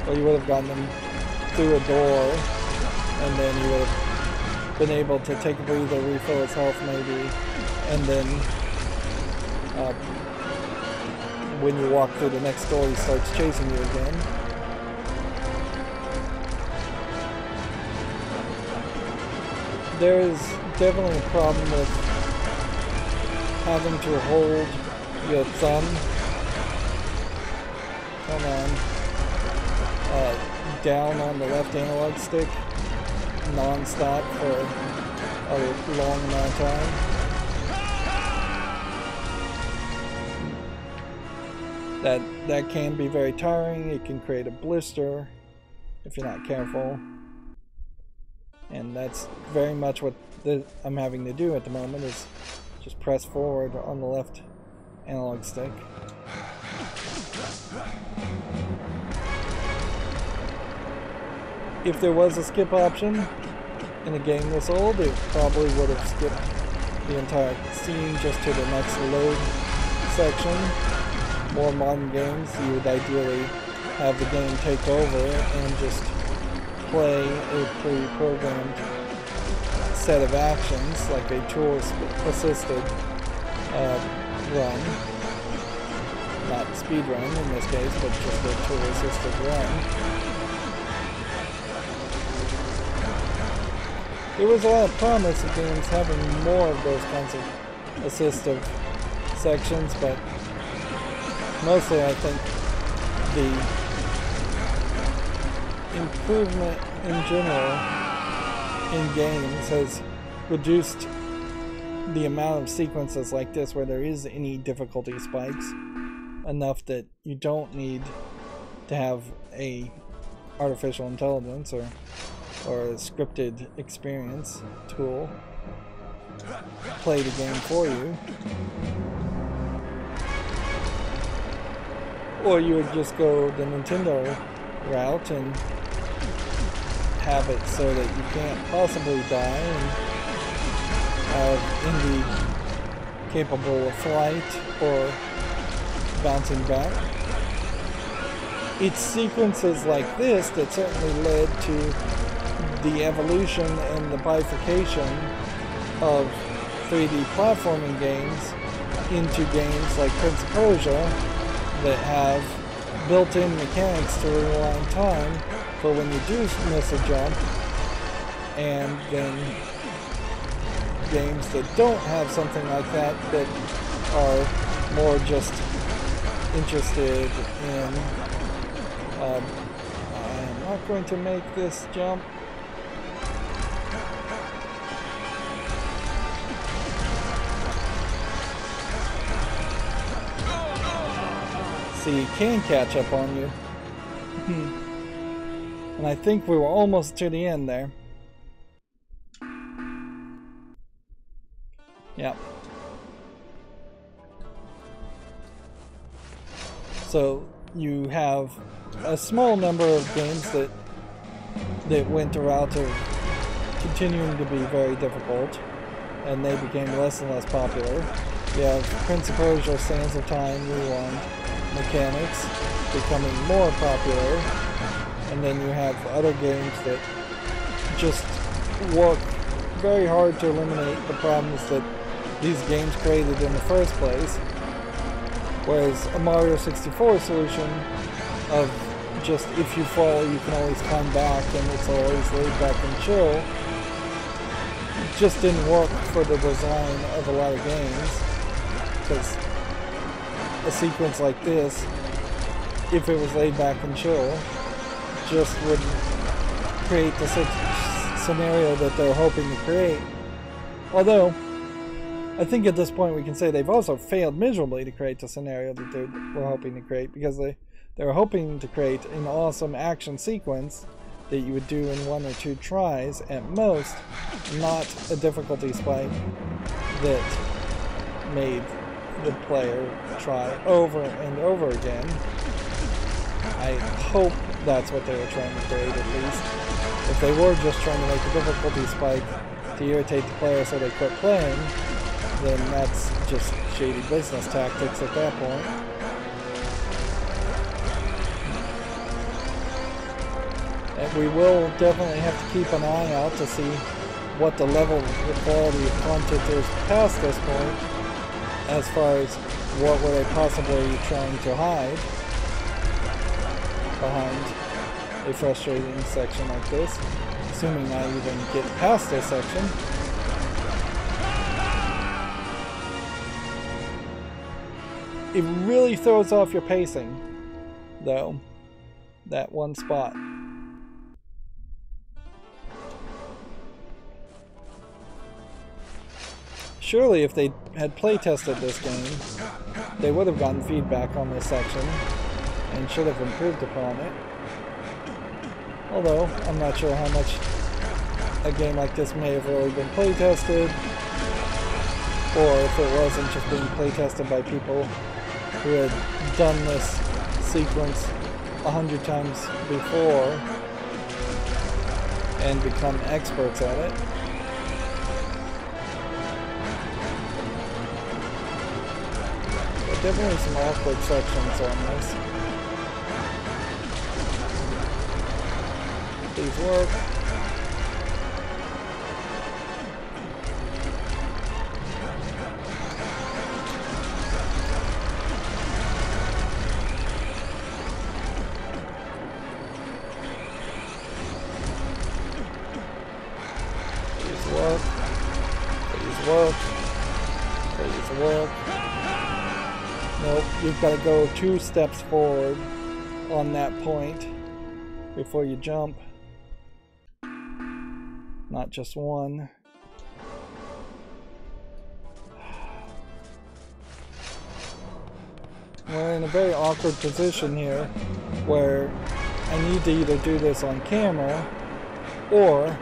Or you would have gotten them through a door, and then you would have been able to take a breather, refill his health maybe, and then when you walk through the next door he starts chasing you again. There is definitely a problem with having to hold your thumb, down on the left analog stick non-stop for a long amount of time. That can be very tiring. It can create a blister if you're not careful. And that's very much what I'm having to do at the moment, is just press forward on the left analog stick. If there was a skip option in a game this old, it probably would have skipped the entire scene just to the next load section. More modern games, you would ideally have the game take over and just play a pre-programmed set of actions, like a tool-assisted run. Not speed run in this case, but just a tool-assisted run. There was a lot of promise of games having more of those kinds of assistive sections, but mostly I think the improvement in general in games has reduced the amount of sequences like this where there is any difficulty spikes enough that you don't need to have a artificial intelligence or a scripted experience tool play the game for you. Or you would just go the Nintendo route and have it so that you can't possibly die and have Indy capable of flight or bouncing back. It's sequences like this that certainly led to the evolution and the bifurcation of 3D platforming games into games like Prince of Persia that have built-in mechanics to rewind time for when you do miss a jump, and then games that don't have something like that, that are more just interested in I'm not going to make this jump. He can catch up on you. And I think we were almost to the end there. Yep. So you have a small number of games that went the route of continuing to be very difficult, and they became less and less popular. You have Prince of Persia, Sands of Time, Rewind mechanics becoming more popular, and then you have other games that just work very hard to eliminate the problems that these games created in the first place, whereas a Mario 64 solution of just if you fall you can always come back and it's always laid back and chill just didn't work for the design of a lot of games, because a sequence like this, if it was laid back and chill, just wouldn't create the scenario that they're hoping to create. Although, I think at this point we can say they've also failed miserably to create the scenario that they were hoping to create, because they were hoping to create an awesome action sequence that you would do in 1 or 2 tries at most, not a difficulty spike that made the player try over and over again. I hope that's what they were trying to create, at least. If they were just trying to make a difficulty spike to irritate the player so they quit playing, then that's just shady business tactics at that point. And we will definitely have to keep an eye out to see what the level of the quality of content is past this point, as far as what were they possibly trying to hide behind a frustrating section like this, assuming I even get past this section. It really throws off your pacing, though, that one spot. Surely if they had playtested this game, they would have gotten feedback on this section and should have improved upon it. Although, I'm not sure how much a game like this may have really been playtested, or if it wasn't just being playtested by people who had done this sequence 100 times before and become experts at it. Definitely some awkward sections on this. Please work. Please work. Please work. Please work. Nope, you've got to go 2 steps forward on that point before you jump. Not just 1. We're in a very awkward position here where I need to either do this on camera or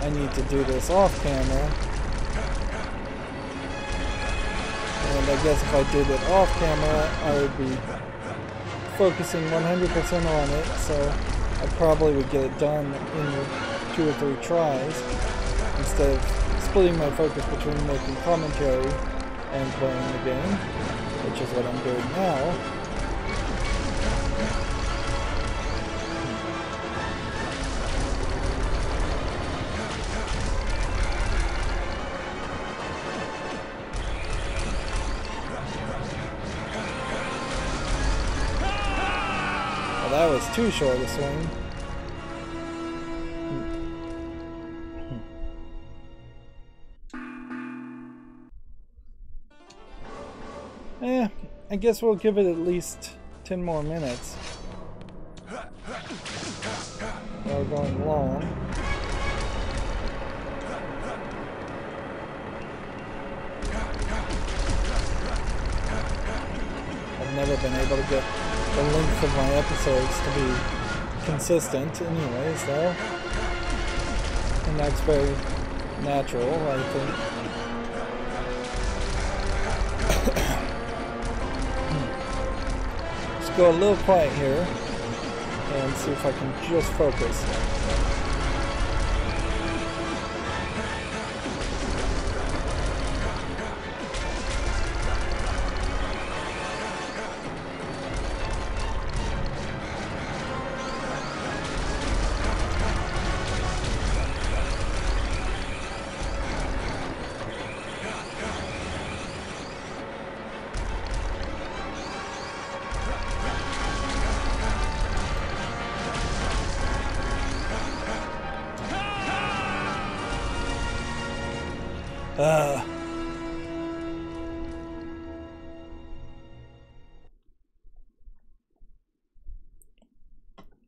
I need to do this off camera. And I guess if I did it off camera, I would be focusing 100% on it, so I probably would get it done in 2 or 3 tries, instead of splitting my focus between making commentary and playing the game, which is what I'm doing now. That was too short a swing. I guess we'll give it at least 10 more minutes. We're going long. I've never been able to get the length of my episodes to be consistent anyways, though. And that's very natural, I think. Let's go a little quiet here and see if I can just focus.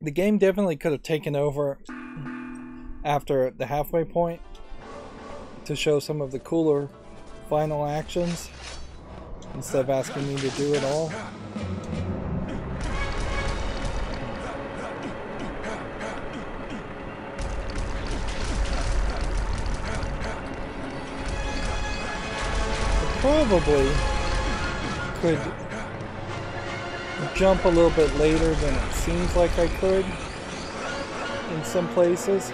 The game definitely could have taken over after the halfway point to show some of the cooler final actions instead of asking me to do it all. Probably could jump a little bit later than it seems like I could in some places.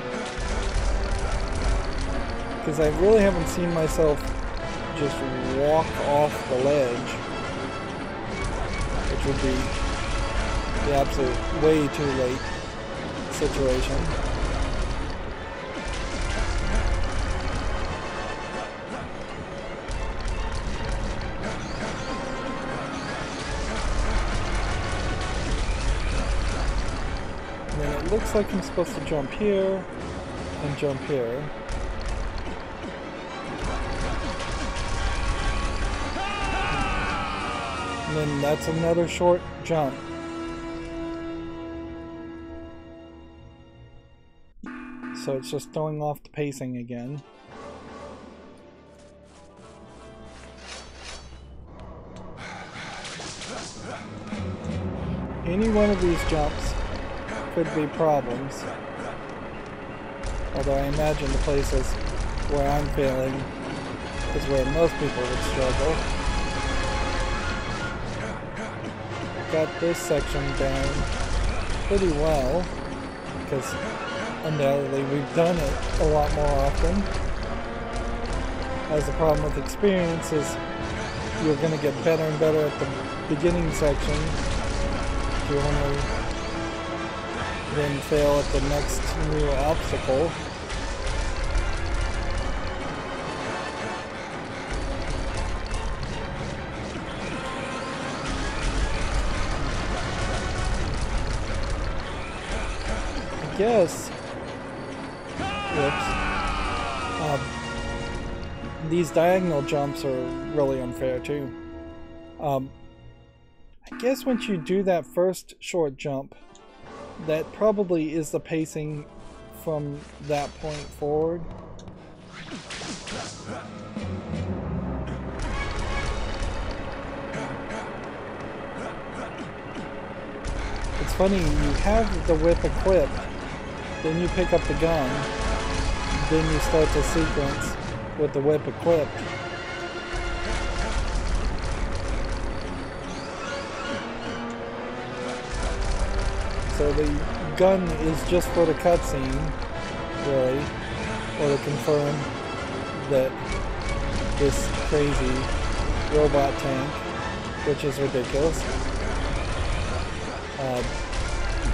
Because I really haven't seen myself just walk off the ledge, which would be the absolute way too late situation. And then it looks like I'm supposed to jump here and jump here. And then that's another short jump. So it's just throwing off the pacing again. Any one of these jumps could be problems. Although I imagine the places where I'm failing is where most people would struggle. Got this section down pretty well, because undoubtedly we've done it a lot more often. As the problem with experience is you're going to get better and better at the beginning section. You only then fail at the next new obstacle. I guess these diagonal jumps are really unfair too. I guess once you do that first short jump, that probably is the pacing from that point forward. It's funny, you have the whip equipped, then you pick up the gun, then you start the sequence with the whip equipped. So the gun is just for the cutscene, really, or to confirm that this crazy robot tank, which is ridiculous,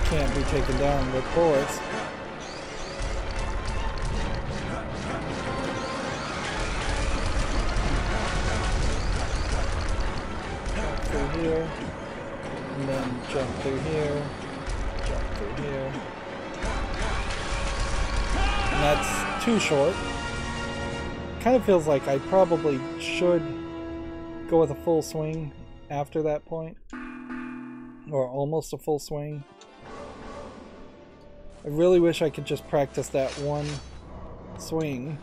can't be taken down with bullets. Here, and then jump through here, jump through here. And that's too short. Kind of feels like I probably should go with a full swing after that point, or almost a full swing. I really wish I could just practice that one swing.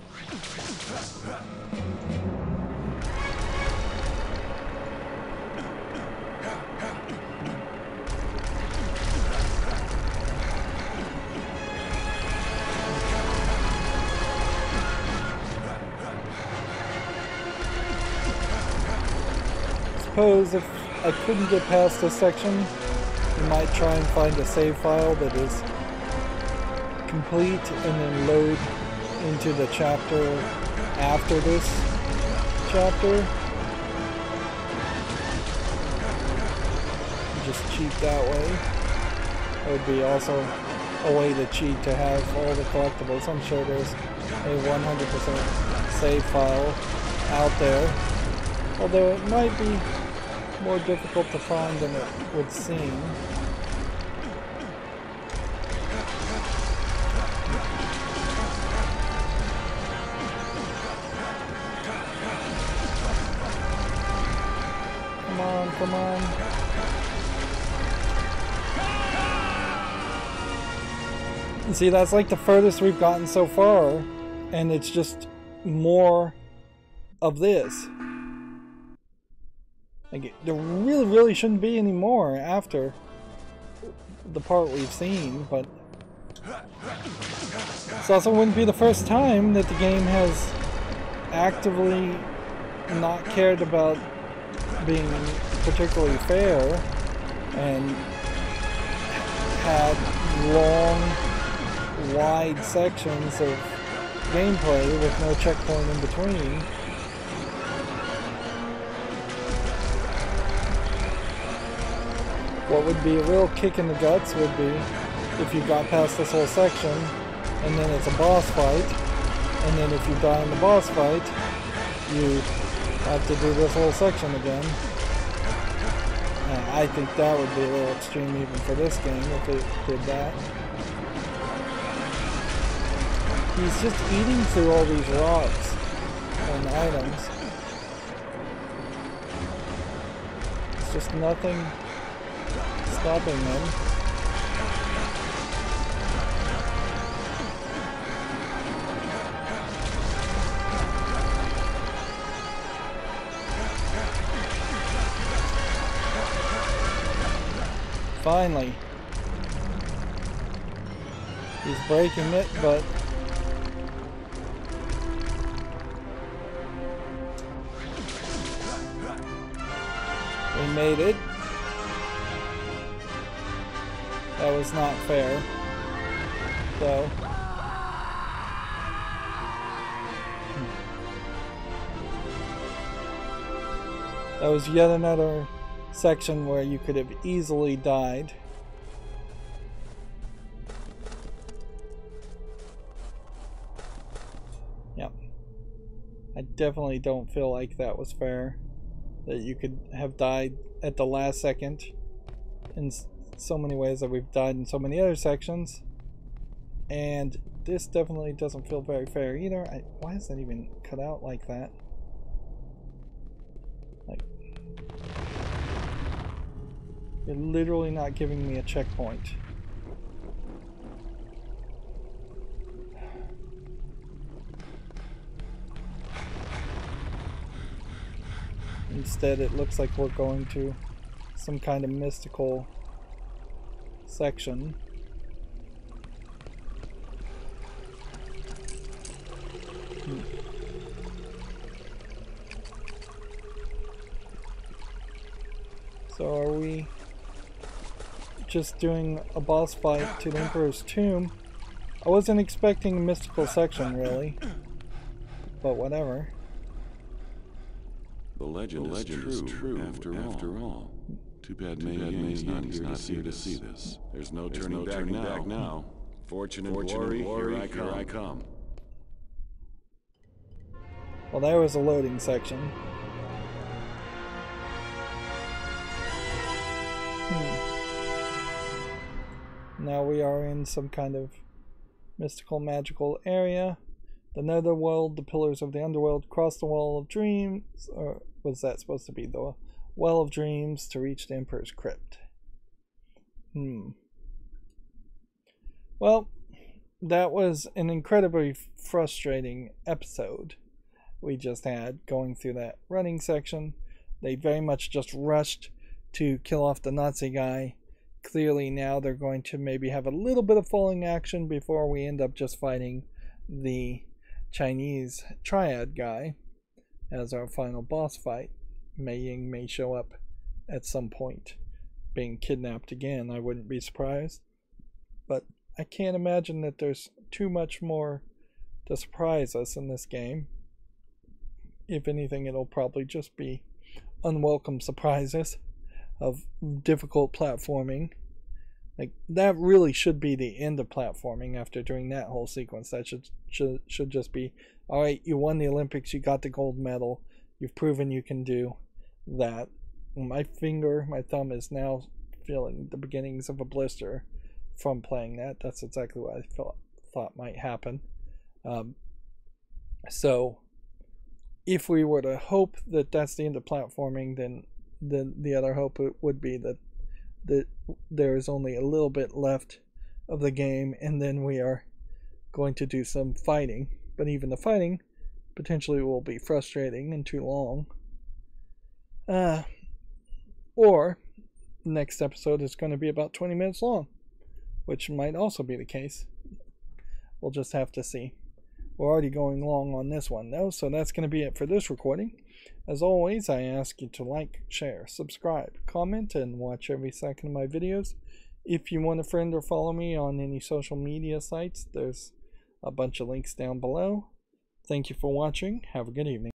Suppose if I couldn't get past this section, you might try and find a save file that is complete and then load into the chapter after this chapter. Just cheat that way. It would be also a way to cheat to have all the collectibles. I'm sure there's a 100% save file out there, although it might be more difficult to find than it would seem. Come on, come on. You see, that's like the furthest we've gotten so far, and it's just more of this. Like, there really shouldn't be any more after the part we've seen, but this also wouldn't be the first time that the game has actively not cared about being particularly fair and had long, wide sections of gameplay with no checkpoint in between. What would be a real kick in the guts would be if you got past this whole section and then it's a boss fight, and then if you die in the boss fight, you have to do this whole section again. I think that would be a little extreme even for this game if it did that. He's just eating through all these rocks and items. It's just nothing stopping them. Finally. He's breaking it, but we made it. That was not fair, though. That was yet another section where you could have easily died. Yep. I definitely don't feel like that was fair. That you could have died at the last second in so many ways that we've died in so many other sections. And this definitely doesn't feel very fair either. Why is that even cut out like that? Like, you're literally not giving me a checkpoint. Instead, it looks like we're going to some kind of mystical section. So are we just doing a boss fight to the Emperor's Tomb? I wasn't expecting a mystical section, really. But whatever.
The legend is true after all. Too bad May's not here to see this. There's no turning back now. Fortune and glory, here I come.
Well, there was a loading section. Now we are in some kind of mystical, magical area. The netherworld, the pillars of the underworld, cross the wall of dreams, or was that supposed to be the well of dreams to reach the Emperor's crypt? Well, that was an incredibly frustrating episode we just had going through that running section. They very much just rushed to kill off the Nazi guy. Clearly now they're going to maybe have a little bit of falling action before we end up just fighting the Chinese triad guy as our final boss fight. Mei Ying may show up at some point being kidnapped again. I wouldn't be surprised. But I can't imagine that there's too much more to surprise us in this game. If anything, it'll probably just be unwelcome surprises of difficult platforming. Like, that really should be the end of platforming after doing that whole sequence. That should just be, alright, you won the Olympics, you got the gold medal, you've proven you can do that. My thumb is now feeling the beginnings of a blister from playing that. That's exactly what I thought might happen. So, if we were to hope that that's the end of platforming, then the other hope would be that there is only a little bit left of the game, and then we are going to do some fighting. But even the fighting potentially will be frustrating and too long. Or next episode is going to be about 20 minutes long, which might also be the case. We'll just have to see. We're already going long on this one though, so that's going to be it for this recording. As always, I ask you to like, share, subscribe, comment, and watch every second of my videos. If you want to friend or follow me on any social media sites, there's a bunch of links down below. Thank you for watching. Have a good evening.